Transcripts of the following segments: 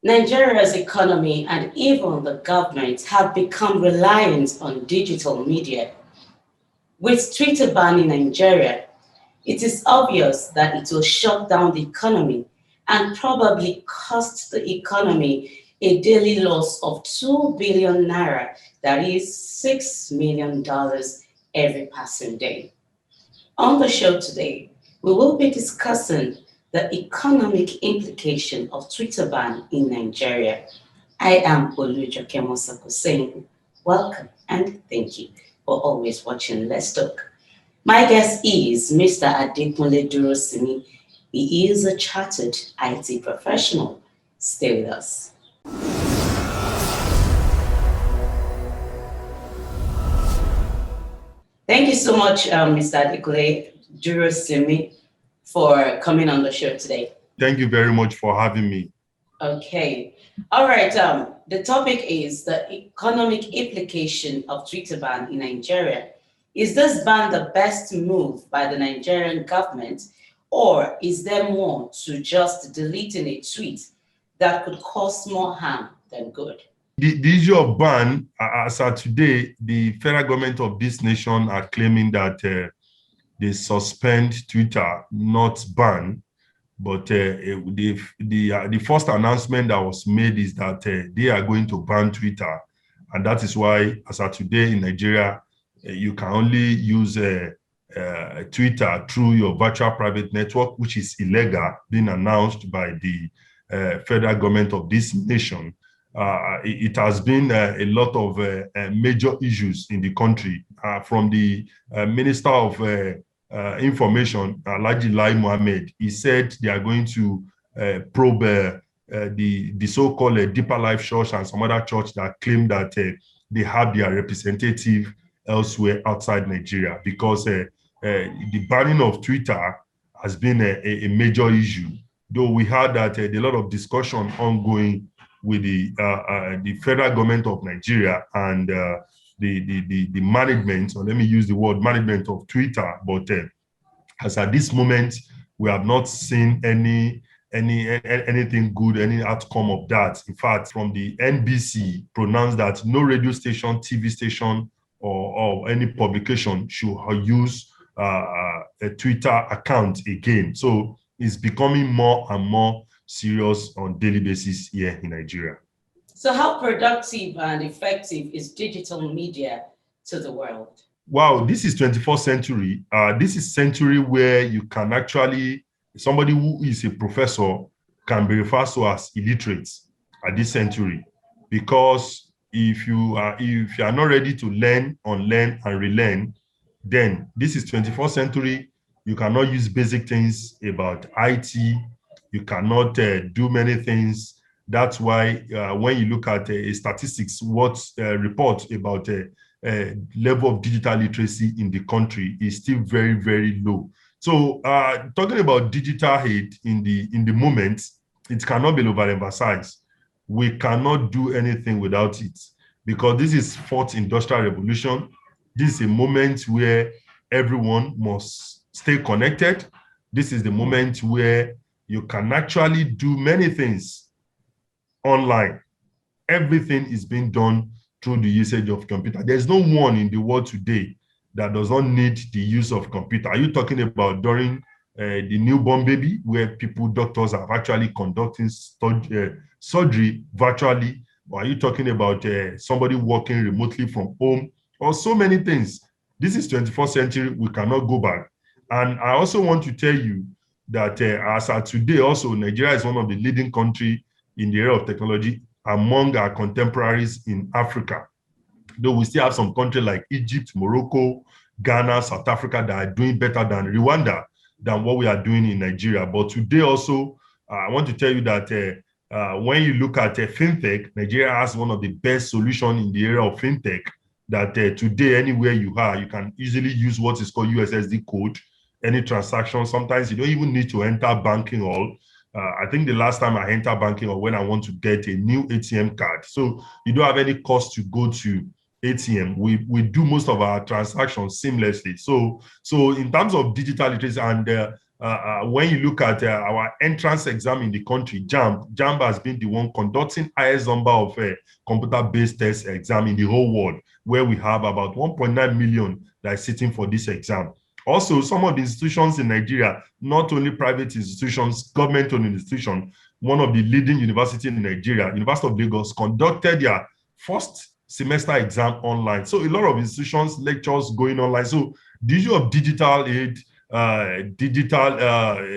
Nigeria's economy and even the government have become reliant on digital media. With Twitter ban in Nigeria, it is obvious that it will shut down the economy and probably cost the economy a daily loss of 2 billion naira, that is $6 million every passing day. On the show today, we will be discussing the economic implication of Twitter ban in Nigeria. I am Olujoke Mosako saying welcome and thank you for always watching Let's Talk. My guest is Mr. Adekunle Durosinmi. He is a chartered IT professional. Stay with us. Thank you so much, Mr. Adekunle Durosinmi, for coming on the show today. Thank you very much for having me. Okay. All right. The topic is the economic implication of Twitter ban in Nigeria. Is this ban the best move by the Nigerian government, or is there more to just deleting a tweet that could cause more harm than good? The issue of ban, as of today, the federal government of this nation are claiming that they suspend Twitter, not ban. But the first announcement that was made is that they are going to ban Twitter. And that is why, as of today in Nigeria, you can only use Twitter through your virtual private network, which is illegal, being announced by the federal government of this nation. It has been a lot of major issues in the country, from the Minister of Information, Alhaji Lai Mohammed. He said they are going to probe the so-called Deeper Life Church and some other church that claim that they have their representative elsewhere outside Nigeria, because the banning of Twitter has been a major issue. Though we had that a lot of discussion ongoing with the federal government of Nigeria and the management, or let me use the word management of Twitter, but as at this moment, we have not seen anything good, any outcome of that. In fact, from the NBC pronounced that no radio station, TV station, or any publication should use a Twitter account again. So it's becoming more and more serious on daily basis here in Nigeria. So how productive and effective is digital media to the world? Wow, this is 21st century. This is century where you can actually, somebody who is a professor can be referred to as illiterate at this century, because if you are not ready to learn, unlearn, and relearn, then this is 21st century. You cannot use basic things about IT. You cannot do many things. That's why when you look at statistics, what report about level of digital literacy in the country is still very, very low. So talking about digital aid in the moment, it cannot be overemphasized. We cannot do anything without it, because this is fourth industrial revolution. This is a moment where everyone must stay connected. This is the moment where you can actually do many things online. Everything is being done through the usage of computer. There's no one in the world today that does not need the use of computer. Are you talking about during the newborn baby, where doctors are actually conducting surgery virtually? Or are you talking about somebody working remotely from home, or so many things? This is 21st century. We cannot go back. And I also want to tell you that as of today, also, Nigeria is one of the leading countries in the area of technology among our contemporaries in Africa. Though we still have some countries like Egypt, Morocco, Ghana, South Africa that are doing better than Rwanda, than what we are doing in Nigeria. But today also, I want to tell you that when you look at fintech, Nigeria has one of the best solutions in the area of fintech, that today, anywhere you are, you can easily use what is called USSD code, any transaction. Sometimes you don't even need to enter banking hall. I think the last time I entered banking, or when I want to get a new ATM card, so you don't have any cost to go to ATM. We do most of our transactions seamlessly. So in terms of digital literacy, and when you look at our entrance exam in the country, JAMB has been the one conducting highest number of computer-based test exam in the whole world, where we have about 1.9 million that is sitting for this exam. Also, some of the institutions in Nigeria, not only private institutions, government-owned institutions, one of the leading universities in Nigeria, University of Lagos, conducted their first semester exam online. So a lot of institutions, lectures going online. So the issue of digital aid,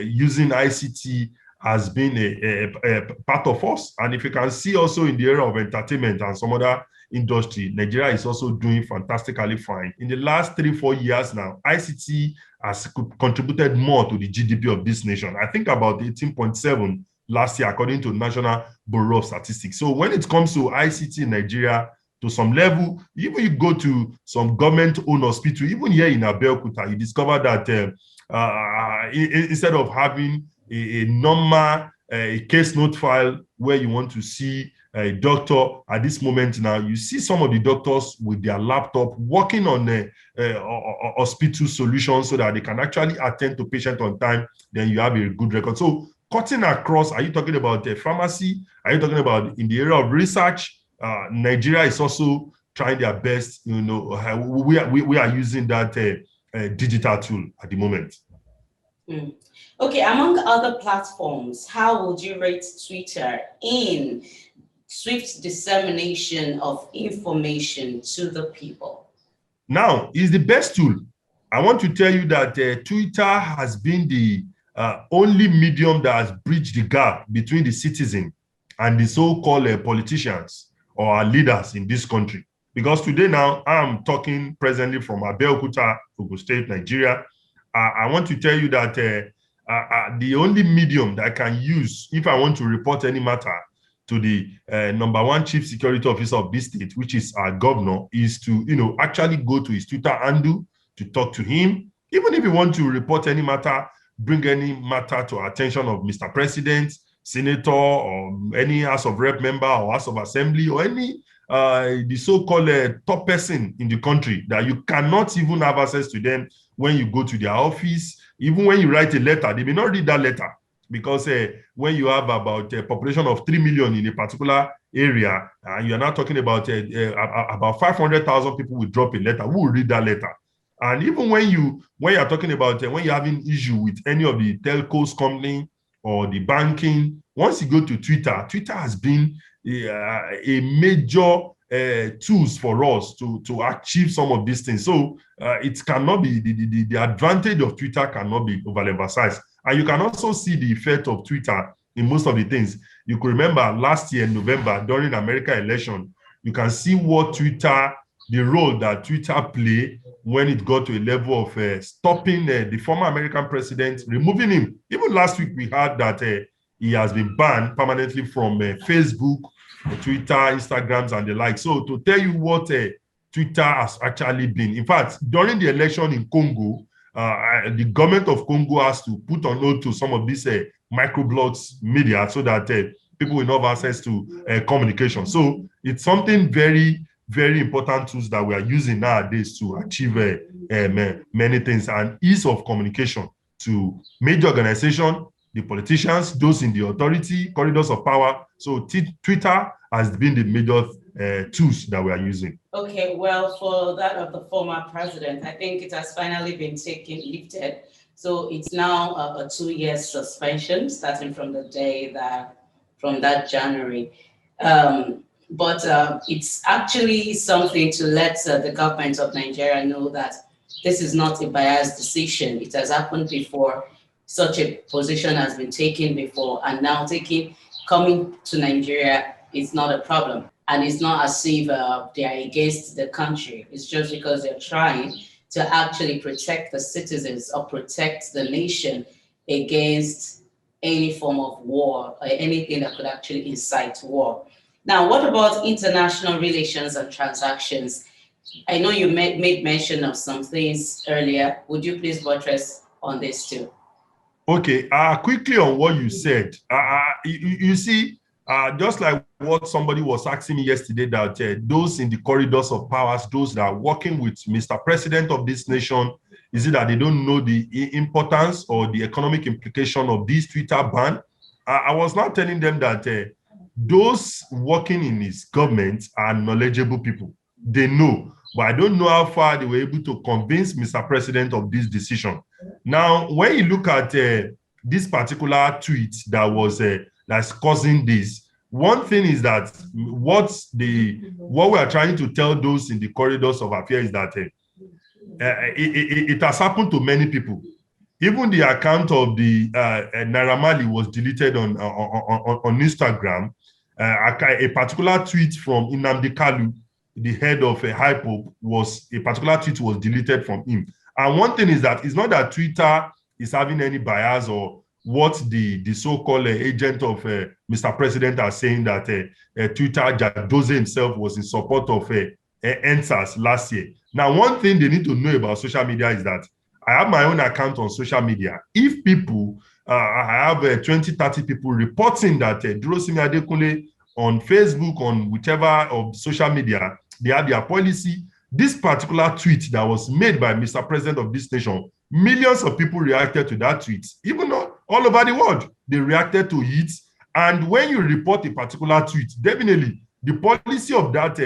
using ICT has been a part of us. And if you can see also in the area of entertainment and some other industry, Nigeria is also doing fantastically fine. In the last 3-4 years now, ICT has contributed more to the GDP of this nation. I think about 18.7 last year, according to National Bureau of Statistics. So when it comes to ICT in Nigeria, to some level, even you go to some government-owned hospital, even here in Abeokuta, you discover that instead of having a normal case note file where you want to see a doctor at this moment now, you see some of the doctors with their laptop working on hospital solutions so that they can actually attend to patient on time. Then you have a good record. So cutting across, are you talking about pharmacy? Are you talking about in the area of research? Nigeria is also trying their best. You know, we are using that digital tool at the moment. Okay, among other platforms, how would you rate Twitter in swift dissemination of information to the people? Now, it's the best tool. I want to tell you that Twitter has been the only medium that has bridged the gap between the citizen and the so-called politicians or our leaders in this country. Because today now, I'm talking presently from Abeokuta, Ogun State, Nigeria. I want to tell you that the only medium that I can use if I want to report any matter to the #1 chief security officer of this state, which is our governor, is to actually go to his Twitter handle to talk to him. Even if you want to report any matter, bring any matter to attention of Mr. President, Senator, or any House of Rep member or House of Assembly, or any the so-called top person in the country that you cannot even have access to them when you go to their office. Even when you write a letter, they may not read that letter, because when you have about a population of 3 million in a particular area, you are not talking about 500,000 people will drop a letter. Who will read that letter? And even when you are talking about when you're having issue with any of the telcos company or the banking, once you go to Twitter, Twitter has been a major tools for us to achieve some of these things. So it cannot be, the advantage of Twitter cannot be overemphasized. And you can also see the effect of Twitter in most of the things. You could remember last year in November, during the American election, you can see what Twitter, the role that Twitter played when it got to a level of stopping the former American president, removing him. Even last week, we heard that he has been banned permanently from Facebook, Twitter, Instagrams, and the like. So to tell you what Twitter has actually been, in fact, during the election in Congo, the government of Congo has to put on hold to some of these microblogs media so that people will not have access to communication. So it's something very, very important tools that we are using nowadays to achieve many things, and ease of communication to major organizations, the politicians, those in the authority, corridors of power. So Twitter has been the major tools that we are using. Okay, well, for that of the former president, I think it has finally been lifted. So it's now a 2-year suspension starting from the day from that January. But it's actually something to let the government of Nigeria know that this is not a biased decision. It has happened before. Such a position has been taken before, and now coming to Nigeria is not a problem. And it's not as if they are against the country. It's just because they're trying to actually protect the citizens or protect the nation against any form of war or anything that could actually incite war. Now, what about international relations and transactions? I know you made mention of some things earlier. Would you please buttress on this too? Okay, quickly on what you said. You see, just like what somebody was asking me yesterday, that those in the corridors of powers, those that are working with Mr. President of this nation, Is it that they don't know the importance or the economic implication of this Twitter ban? I was not telling them that those working in his government are knowledgeable people. They know, but I don't know how far they were able to convince Mr. President of this decision. Now, when you look at this particular tweet that's causing this, one thing is that what we are trying to tell those in the corridors of affairs is that it has happened to many people. Even the account of the Naira Marley was deleted on Instagram. A particular tweet from Nnamdi Kanu, the head of HIPOP, a particular tweet was deleted from him. And one thing is that it's not that Twitter is having any bias or what the so-called agent of Mr. President are saying that Twitter, Jack Doze himself was in support of NSAS last year. Now, one thing they need to know about social media is that I have my own account on social media. If people, I have 20, 30 people reporting that Durosinmi Adekunle on Facebook, on whichever of social media, they have their policy. This particular tweet that was made by Mr. President of this nation, millions of people reacted to that tweet, even all over the world. They reacted to it. And when you report a particular tweet, definitely the policy of that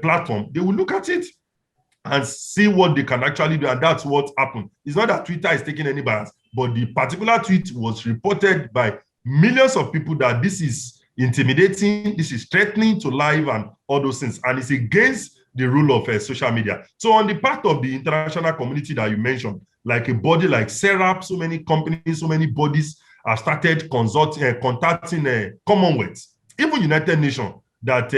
platform, they will look at it and see what they can actually do. And that's what happened. It's not that Twitter is taking any bias, but the particular tweet was reported by millions of people that this is intimidating, this is threatening to life and all those things. And it's against the rule of social media. So on the part of the international community that you mentioned, like a body like SERAP, so many companies, so many bodies have started contacting Commonwealth, even United Nations, that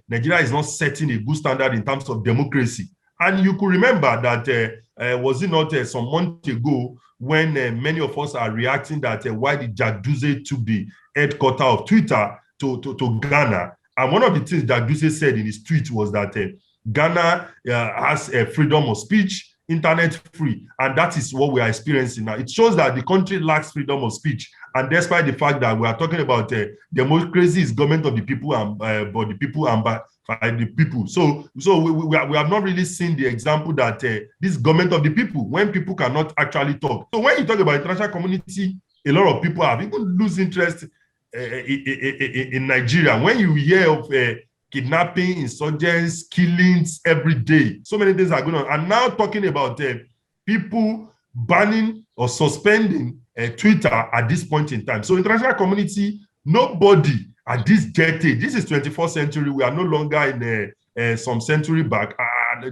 Nigeria is not setting a good standard in terms of democracy. And you could remember that, was it not some months ago when many of us are reacting that why did Jack Doze took the headquarters of Twitter to Ghana? And one of the things Jack Doze said in his tweet was that Ghana has freedom of speech, internet free, and that is what we are experiencing now. It shows that the country lacks freedom of speech, and despite the fact that we are talking about democracy is government of the people and by the people and by the people. So we have not really seen the example that this government of the people, when people cannot actually talk. So when you talk about international community, a lot of people have even lose interest in Nigeria. When you hear of kidnapping, insurgents, killings every day, so many things are going on. And now talking about people banning or suspending Twitter at this point in time. So international community, nobody at this decade, this is 21st century, we are no longer in some century back.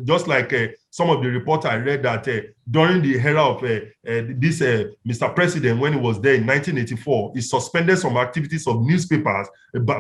Just like some of the reports I read that during the era of this Mr. President, when he was there in 1984, he suspended some activities of newspapers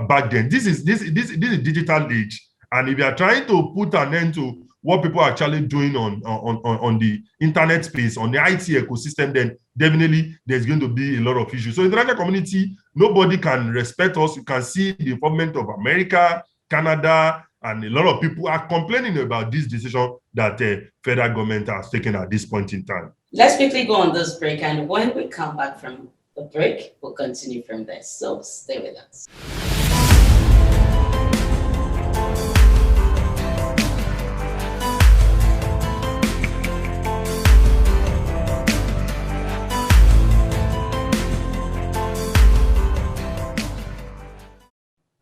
back then. This is digital age. And if you are trying to put an end to what people are actually doing on the internet space, on the IT ecosystem, then definitely there's going to be a lot of issues. So international community, nobody can respect us. You can see the involvement of America, Canada, and a lot of people are complaining about this decision that the federal government has taken at this point in time. Let's quickly go on this break, and when we come back from the break, we'll continue from there. So stay with us.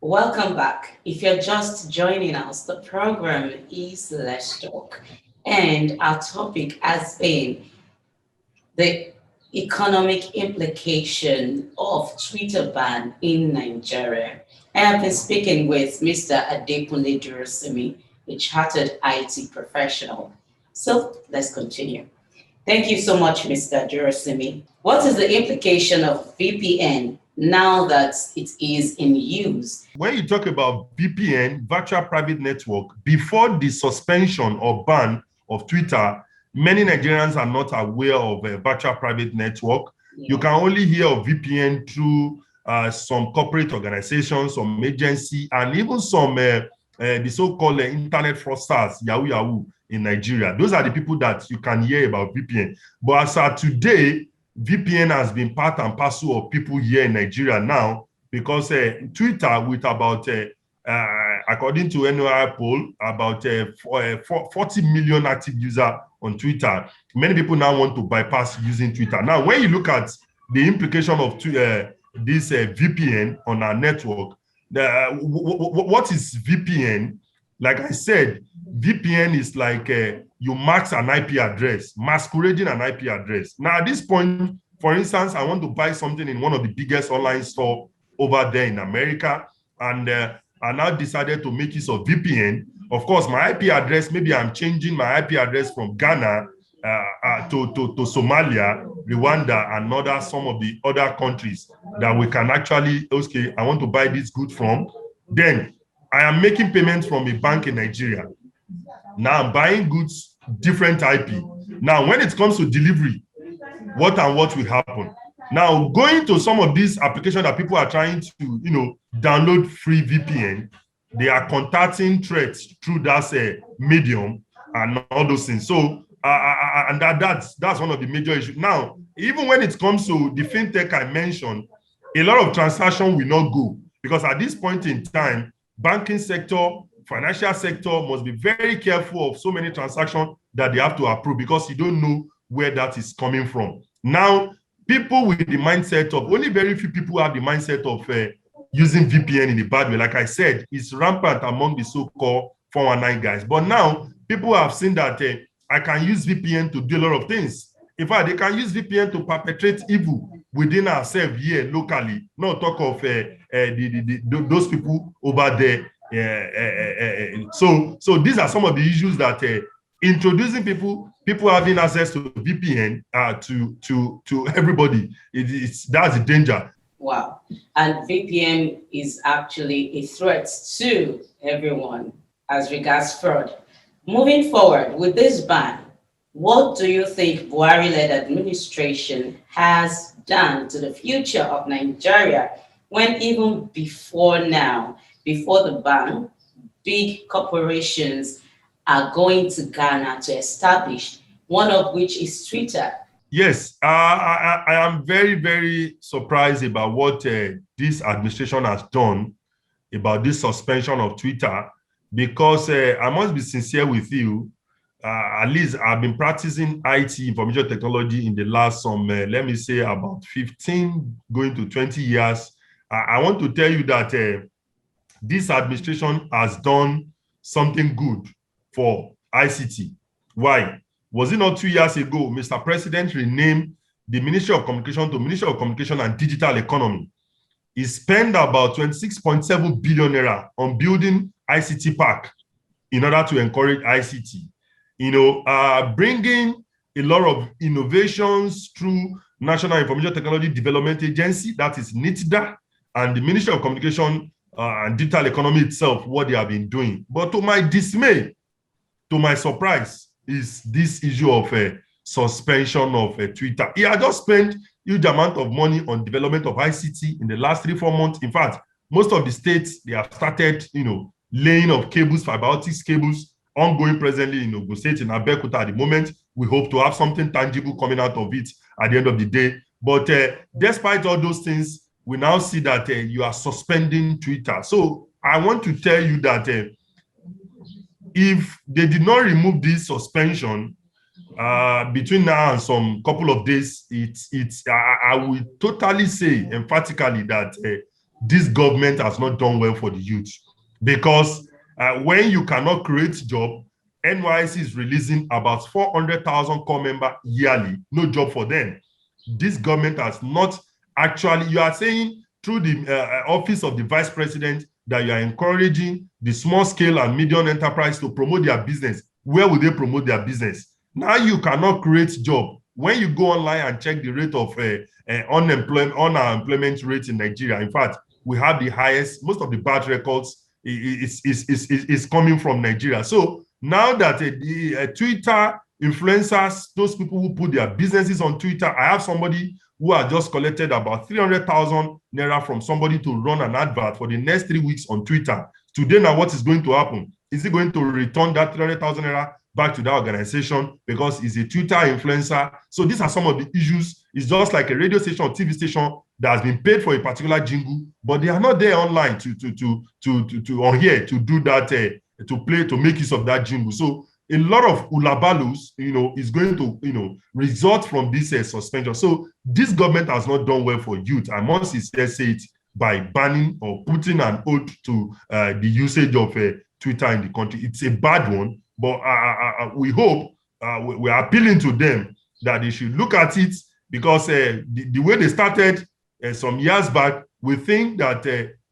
Welcome back. If you're just joining us, the program is Let's Talk, and our topic has been the economic implication of Twitter ban in Nigeria. And I've been speaking with Mr. Adekunle Durosinmi, a chartered IT professional. So let's continue. Thank you so much, Mr. Durosinmi. What is the implication of VPN now that it is in use? When you talk about VPN, virtual private network, before the suspension or ban of Twitter, many Nigerians are not aware of a virtual private network. Yeah. You can only hear of VPN through some corporate organizations, some agency, and even some the so-called internet fraudsters, Yahoo in Nigeria. Those are the people that you can hear about VPN. But as of today, VPN has been part and parcel of people here in Nigeria now, because Twitter, with about According to NOI poll, about 40 million active users on Twitter. Many people now want to bypass using Twitter. Now, when you look at the implication of this VPN on our network, what is VPN? Like I said, VPN is like you mask an IP address, masquerading an IP address. Now, at this point, for instance, I want to buy something in one of the biggest online stores over there in America, and I now decided to make use of VPN. Of course, my IP address, maybe I'm changing my IP address from Ghana to Somalia, Rwanda, and some of the other countries that we can actually, okay, I want to buy this good from. Then I am making payments from a bank in Nigeria. Now I'm buying goods, different IP. Now, when it comes to delivery, what will happen? Now, going to some of these applications that people are trying to, download free VPN, they are contacting threats through that medium and all those things. So, and that's one of the major issues. Now, even when it comes to the fintech I mentioned, a lot of transactions will not go because at this point in time, banking sector, financial sector must be very careful of so many transactions that they have to approve because you don't know where that is coming from. Now, people with the mindset of, only very few people have the mindset of using VPN in a bad way. Like I said, it's rampant among the so-called 419 guys. But now, people have seen that I can use VPN to do a lot of things. In fact, they can use VPN to perpetrate evil within ourselves here locally. Not talk of those people over there. So these are some of the issues that introducing people having access to VPN to everybody. That's the danger. Wow. And VPN is actually a threat to everyone as regards fraud. Moving forward with this ban, what do you think Buhari-led administration has done to the future of Nigeria when even before now, before the ban, big corporations are going to Ghana to establish, one of which is Twitter? Yes, I am very, very surprised about what this administration has done about this suspension of Twitter, because I must be sincere with you. At least I've been practicing IT, information technology, in the last let me say about 15 going to 20 years. I want to tell you that this administration has done something good for ICT. Why? Was it not 2 years ago, Mr. President renamed the Ministry of Communication to Ministry of Communication and Digital Economy? He spent about 26.7 billion naira on building ICT park in order to encourage ICT. Bringing a lot of innovations through National Information Technology Development Agency, that is NITDA, and the Ministry of Communication and Digital Economy itself, what they have been doing. But to my dismay, to my surprise, is this issue of suspension of Twitter. He had just spent huge amount of money on development of ICT in the last 3-4 months. In fact, most of the states, they have started, laying of cables, fiber optic cables, ongoing presently in Ogun State, in Abeokuta at the moment. We hope to have something tangible coming out of it at the end of the day. But despite all those things, we now see that you are suspending Twitter. So I want to tell you that if they did not remove this suspension between now and some couple of days, I will totally say emphatically that this government has not done well for the youth. Because when you cannot create job, NYC is releasing about 400,000 core members yearly, no job for them. This government has not actually, you are saying through the office of the vice president that you are encouraging the small scale and medium enterprise to promote their business. Where will they promote their business? Now you cannot create job. When you go online and check the rate of unemployment rate in Nigeria, in fact, we have the highest. Most of the bad records is coming from Nigeria. So now that the Twitter influencers, those people who put their businesses on Twitter, I have somebody who has just collected about 300,000 naira from somebody to run an advert for the next 3 weeks on Twitter. Today, now what is going to happen? Is he going to return that 300,000 naira back to that organization because he's a Twitter influencer? So these are some of the issues. It's just like a radio station or TV station that has been paid for a particular jingle, but they are not there online to on here to do that, to make use of that jingle. So a lot of ulabalus, is going to, result from this suspension. So this government has not done well for youth. I must say it by banning or putting an hold to the usage of Twitter in the country. It's a bad one, but we hope, we are appealing to them that they should look at it, because the way they started some years back, we think that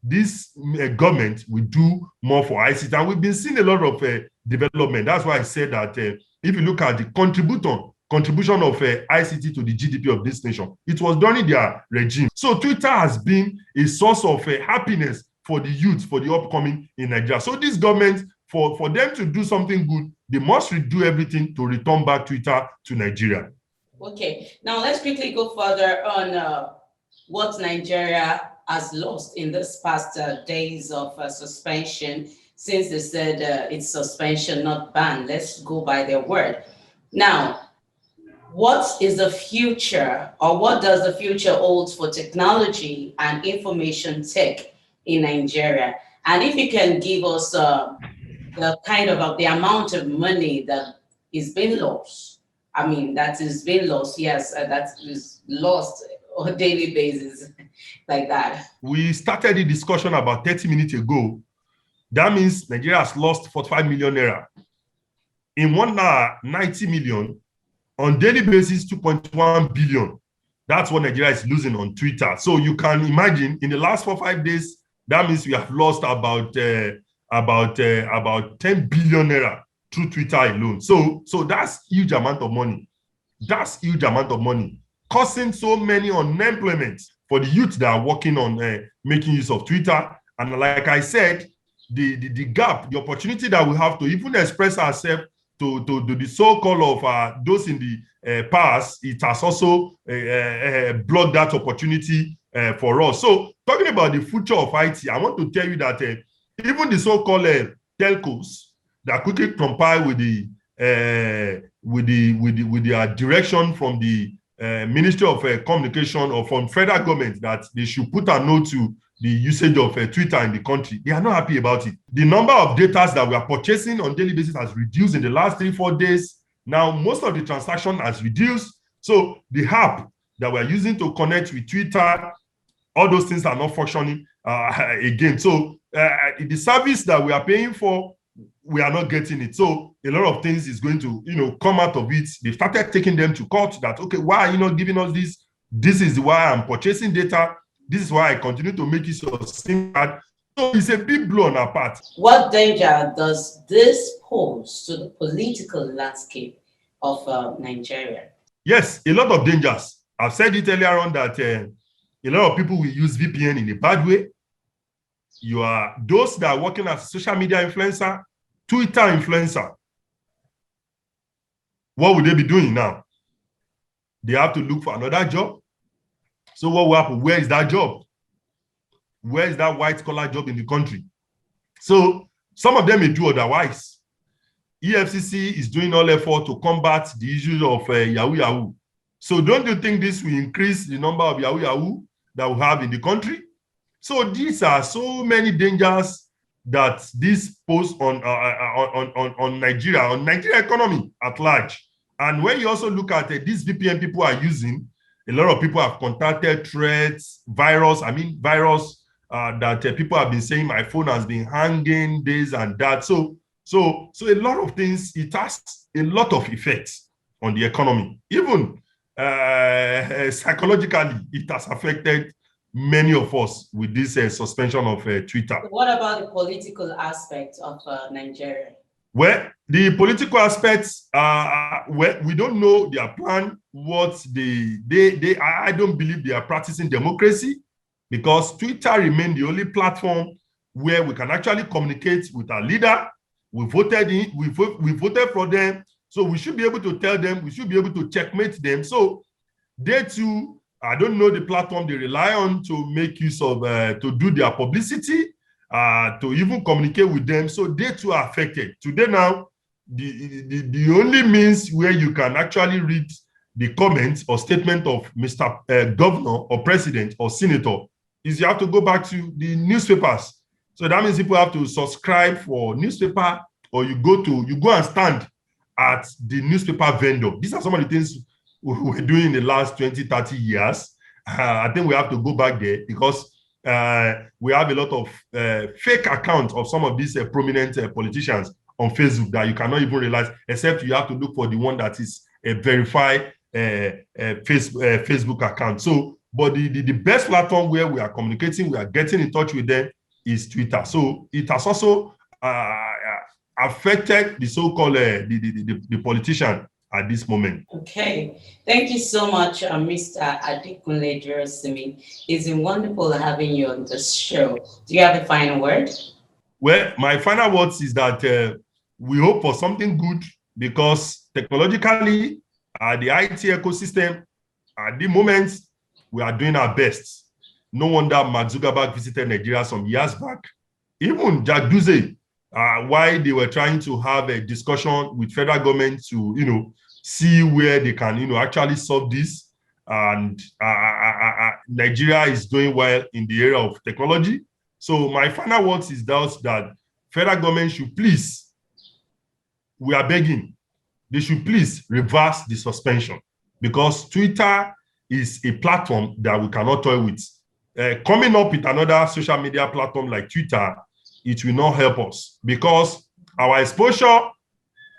this government will do more for ICT. And we've been seeing a lot of development. That's why I said that if you look at the contribution of ICT to the GDP of this nation, it was during their regime. So Twitter has been a source of happiness for the youth, for the upcoming in Nigeria. So this government, for them to do something good, they must do everything to return back Twitter to Nigeria. Okay, now let's quickly go further on what Nigeria has lost in this past days of suspension, since they said it's suspension, not ban. Let's go by their word. Now, what is the future, or what does the future hold for technology and information tech in Nigeria? And if you can give us the kind of the amount of money that is being lost. I mean, that is being lost, yes, that is lost on a daily basis, like that. We started the discussion about 30 minutes ago. That means Nigeria has lost 45 million naira. In 1 hour, 90 million. On daily basis, 2.1 billion. That's what Nigeria is losing on Twitter. So you can imagine, in the last 4-5 days, that means we have lost about 10 billion naira through Twitter alone. So that's huge amount of money. That's huge amount of money, causing so many unemployment for the youth that are working on making use of Twitter. And like I said, the gap, the opportunity that we have to even express ourselves to the so-called of those in the past, it has also blocked that opportunity for us. So talking about the future of IT, I want to tell you that even the so-called telcos that quickly comply with the direction from the Ministry of Communication or from federal government that they should put a note to the usage of Twitter in the country, they are not happy about it. The number of data that we are purchasing on daily basis has reduced in the last 3-4 days. Now, most of the transaction has reduced. So the app that we're using to connect with Twitter, all those things are not functioning again. So the service that we are paying for, we are not getting it. So a lot of things is going to, come out of it. They started taking them to court that, okay, why are you not giving us this? This is why I'm purchasing data. This is why I continue to make use of SIM card. So it's a big blow on our part. What danger does this pose to the political landscape of Nigeria? Yes, a lot of dangers. I've said it earlier on that a lot of people will use VPN in a bad way. You are those that are working as a social media influencer, Twitter influencer. What would they be doing now? They have to look for another job. So what will happen? Where is that job? Where is that white collar job in the country? So some of them may do otherwise. EFCC is doing all effort to combat the issues of Yahoo Yahoo. So don't you think this will increase the number of Yahoo Yahoo that we have in the country? So these are so many dangers that this pose on Nigeria, on Nigeria economy at large. And when you also look at these VPN people are using, a lot of people have contacted threats, virus that people have been saying my phone has been hanging, this and that. So a lot of things, it has a lot of effects on the economy. Even psychologically, it has affected many of us with this suspension of Twitter. What about the political aspect of Nigeria? Well, the political aspects, we don't know their plan. What I don't believe they are practicing democracy, because Twitter remains the only platform where we can actually communicate with our leader. We voted for them, so we should be able to tell them. We should be able to checkmate them. So they too, I don't know the platform they rely on to make use of to do their publicity. To even communicate with them, so they too are affected. Today now, the only means where you can actually read the comments or statement of Mr. Governor or President or Senator is you have to go back to the newspapers. So that means people have to subscribe for newspaper, or you go and stand at the newspaper vendor. These are some of the things we were doing in the last 20, 30 years. I think we have to go back there because we have a lot of fake accounts of some of these prominent politicians on Facebook that you cannot even realize, except you have to look for the one that is a verified Facebook account. So, but the best platform where we are communicating, we are getting in touch with them is Twitter. So it has also affected the so-called the politician at this moment. Okay, thank you so much, Mr. Adekunle Durosinmi. It's been wonderful having you on this show. Do you have a final word? Well, my final words is that we hope for something good, because technologically, the IT ecosystem, at the moment, we are doing our best. No wonder Mark Zuckerberg visited Nigeria some years back. Even Jack Dorsey, while they were trying to have a discussion with federal government to, see where they can, actually solve this. And Nigeria is doing well in the area of technology. So my final words is that federal government should please, we are begging, they should please reverse the suspension, because Twitter is a platform that we cannot toy with. Coming up with another social media platform like Twitter, it will not help us, because our exposure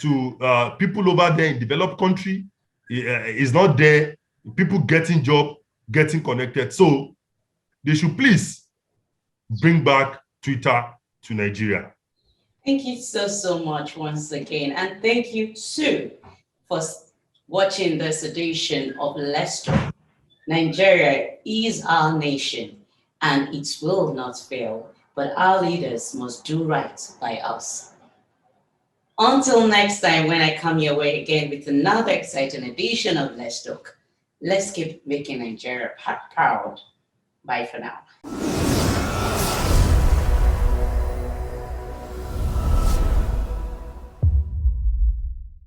to people over there in developed country is not there. People getting job, getting connected. So they should please bring back Twitter to Nigeria. Thank you so much once again. And thank you too for watching this edition of Let's Talk. Nigeria is our nation and it will not fail, but our leaders must do right by us. Until next time, when I come your way again with another exciting edition of Let's Talk, let's keep making Nigeria proud. Bye for now.